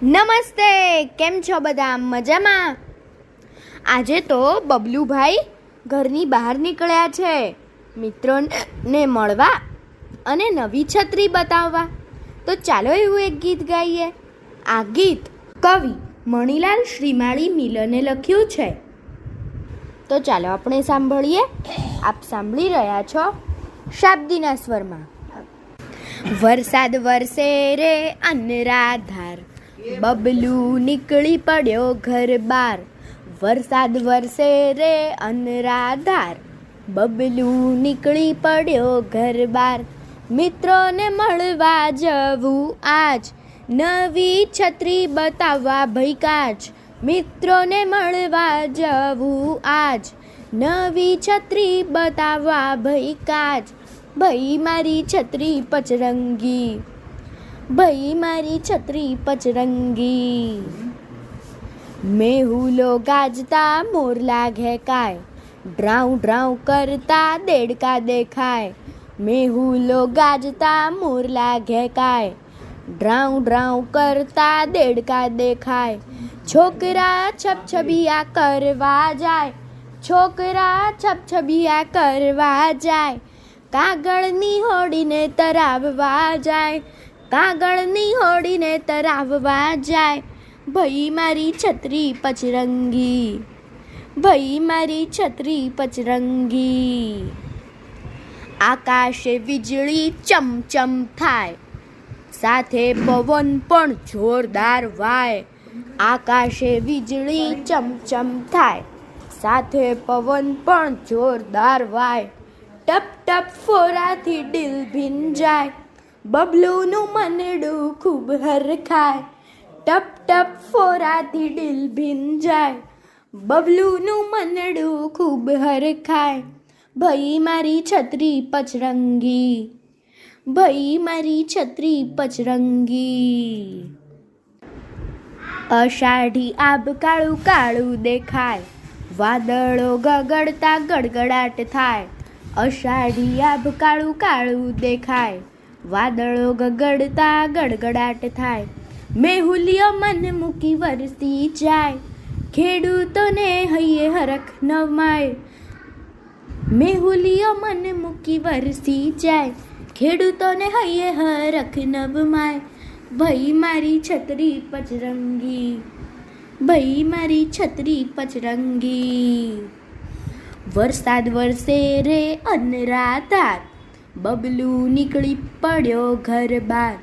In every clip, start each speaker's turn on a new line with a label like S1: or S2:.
S1: નમસ્તે, કેમ છો બધા? મજામાં? આજે તો બબલુભાઈ ઘરની બહાર નીકળ્યા છે મિત્રોને મળવા અને નવી છત્રી બતાવવા. તો ચાલો એવું એક ગીત ગાઈએ. આ ગીત કવિ મણિલાલ શ્રીમાળી મિલને લખ્યું છે. તો ચાલો આપણે સાંભળીએ. આપ સાંભળી રહ્યા છો શાબ્દીના સ્વરમાં. વરસાદ વરસે રે અનરાધાર, બબલું નીકળી પડ્યો ઘર બાર. વરસાદ વરસે રે અનરાધાર, બબલું નીકળી પડ્યો ઘર બાર. મિત્રોને મળવા જવું આજ, નવી છત્રી બતાવવા ભઈ કાચ. મિત્રોને મળવા જવું આજ, નવી છત્રી બતાવવા ભઈ કાચ. ભઈ મારી છત્રી પચરંગી, ભઈ મારી છત્રી પચરંગી. મેહુલો ગાજતા મોરલા ઘેકાય, ડ્રાઉ ડ્રાઉ કરતા દેડકા દેખાય. મેહુલો ગાજતા મોરલા ઘેકાય, ડ્રાઉ ડ્રાઉ કરતા દેડકા દેખાય. છોકરા છબછબિયા કરવા જાય, છોકરા છબછબિયા કરવા જાય. કાગળની હોડીને તરાવવા જાય, કાગળની હોડીને તરાવવા જાય. ભઈ મારી છત્રી પચરંગી, ભઈ મારી છત્રી પચરંગી. આકાશે વીજળી ચમચમ થાય, સાથે પવન પણ જોરદાર વાય. આકાશે વીજળી ચમચમ થાય, સાથે પવન પણ જોરદાર વાય. ટપ ટપ ફોરાથી દિલ ભીંજાય, બબલુનું મનડું ખૂબ હરખાય. ટપ ટપ ફોરાથી દિલ ભીંજાય, બબલુનું મનડું ખૂબ હરખાય. ભઈ મારી છત્રી પચરંગી, ભઈ મારી છત્રી પચરંગી. અષાઢી આભ કાળું કાળું દેખાય, વાદળો ગગડતા ગડગડાટ થાય. અષાઢી આભ કાળું કાળું દેખાય, વાદળો ગગડતા ગડગડાટ થાય. મેહુલિયો મન મૂકી વરસી જાય, ખેડૂતોને હૈયે હરખ નવાય. મેહુલિયો મન મૂકી વરસી જાય, ખેડૂતોને હૈયે હરખ નવમાય. ભઈ મારી છત્રી પચરંગી, ભઈ મારી છત્રી પચરંગી. વરસાદ વરસે રે અનરાધાર, બબલું નીકળી પડ્યો ઘર બાર.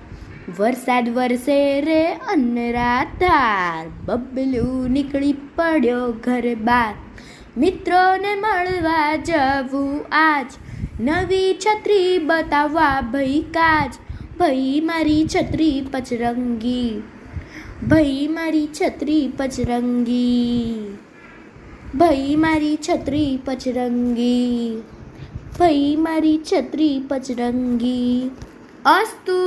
S1: વરસાદ વરસે રે અનરાધાર, બબલું નીકળી પડ્યો ઘર બાર. મિત્રોને મળવા જવું આજ, નવી છત્રી બતાવવા ભઈ કાચ. ભઈ મારી છત્રી પચરંગી, ભઈ મારી છત્રી પચરંગી. ભઈ મારી છત્રી પચરંગી, ભઈ મારી છત્રી પચરંગી. અસ્તુ.